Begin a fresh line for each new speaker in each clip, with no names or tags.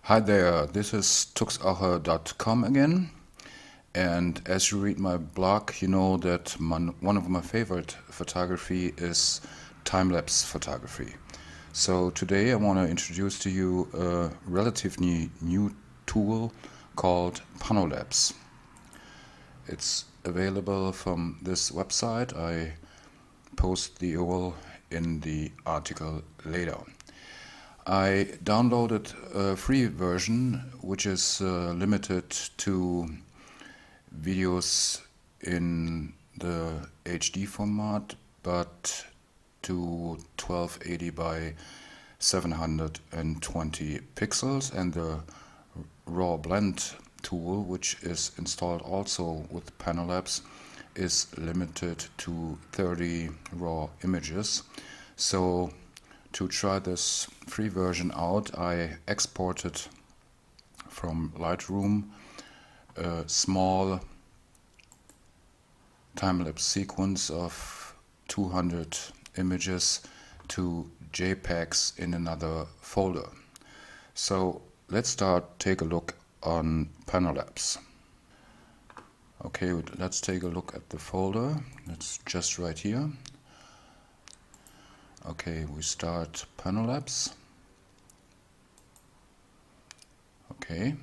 Hi there, this is tuxacher.com again, and as you read my blog, you know that one of my favorite photography is time-lapse photography. So today I want to introduce to you a relatively new tool called Panolapse. It's available from this website. I post the URL in the article later. I downloaded a free version which is limited to videos in the HD format, but to 1280 by 720 pixels, and the raw blend tool, which is installed also with Panolapse, is limited to 30 raw images. So to try this free version out, I exported from Lightroom a small time-lapse sequence of 200 images to JPEGs in another folder. So let's take a look on Panolapse. Okay, let's take a look at the folder. It's just right here. Okay, we start Panolapse. Okay.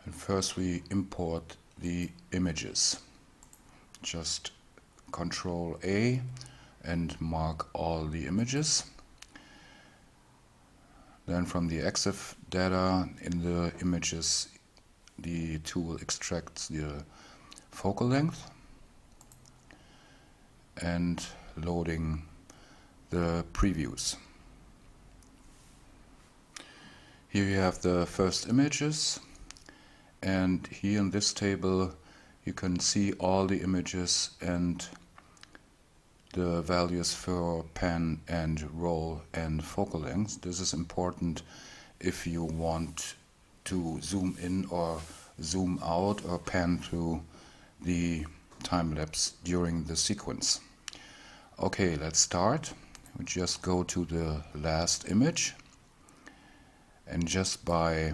And first we import the images. Just Control A and mark all the images. Then from the EXIF data in the images, the tool extracts the focal length and loading the previews. Here you have the first images, and here in this table you can see all the images and the values for pan and roll and focal length. This is important if you want to zoom in or zoom out or pan through the time lapse during the sequence. Okay, let's start. We just go to the last image and just by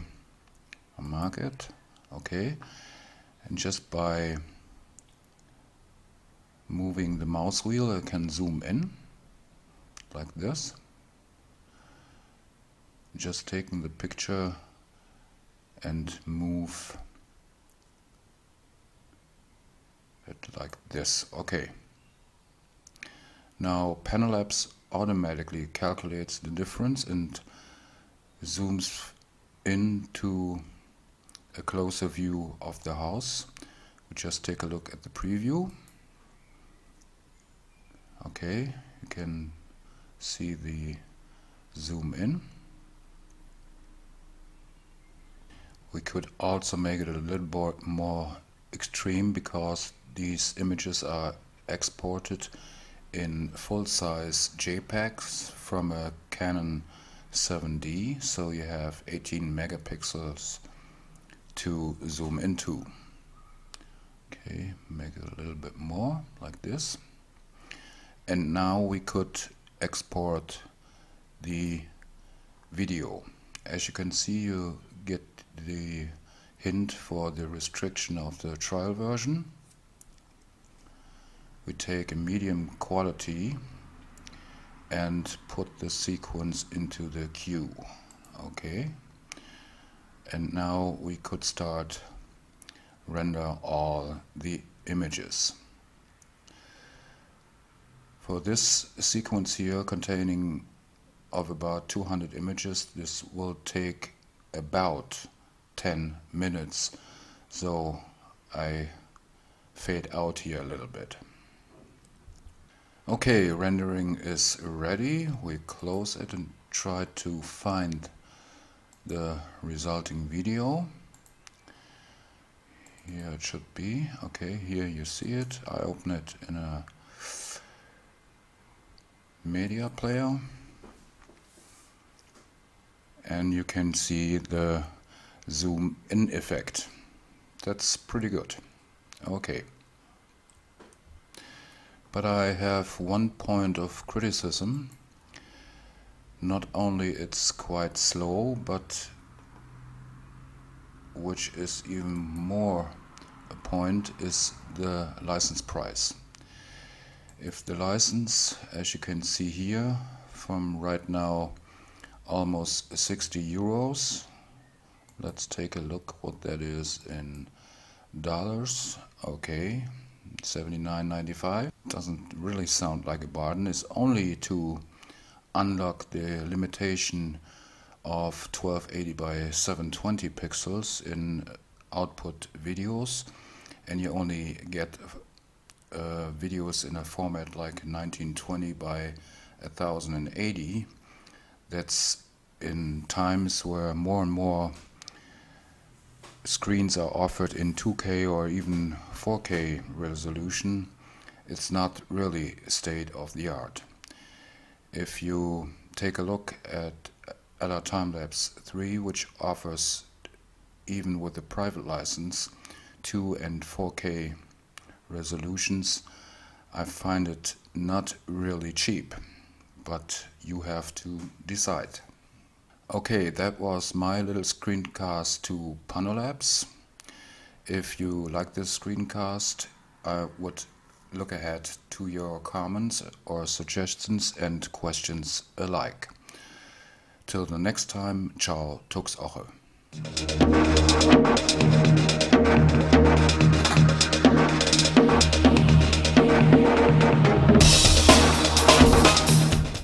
mark it, okay, and just by moving the mouse wheel I can zoom in like this, just taking the picture and move it like this. Okay, now Panolapse automatically calculates the difference and zooms into a closer view of the house. We just take a look at the preview. Okay, you can see the zoom in. We could also make it a little bit more extreme because these images are exported in full-size JPEGs from a Canon 7D, so you have 18 megapixels to zoom into. Okay, make it a little bit more like this. And now we could export the video. As you can see, you get the hint for the restriction of the trial version. We take a medium quality and put the sequence into the queue. Okay, and now we could start render all the images. For this sequence here containing of about 200 images, this will take about 10 minutes, so I fade out here a little bit. Okay, rendering is ready. We close it and try to find the resulting video. Here it should be. Okay, here you see it. I open it in a media player and you can see the zoom in effect. That's pretty good. Okay. But I have one point of criticism. Not only it's quite slow, but which is even more a point is the license price. If the license, as you can see here, from right now almost 60 euros, let's take a look what that is in dollars. Okay, 79.95. Doesn't really sound like a bargain. It's only to unlock the limitation of 1280 by 720 pixels in output videos, and you only get videos in a format like 1920 by 1080. That's in times where more and more screens are offered in 2K or even 4K resolution. It's not really state of the art. If you take a look at our Timelapse 3, which offers, even with the private license, 2 and 4K resolutions, I find it not really cheap, but you have to decide. Okay, that was my little screencast to Panolapse. If you like this screencast, I would look ahead to your comments or suggestions and questions alike. Till the next time, ciao, tux oche.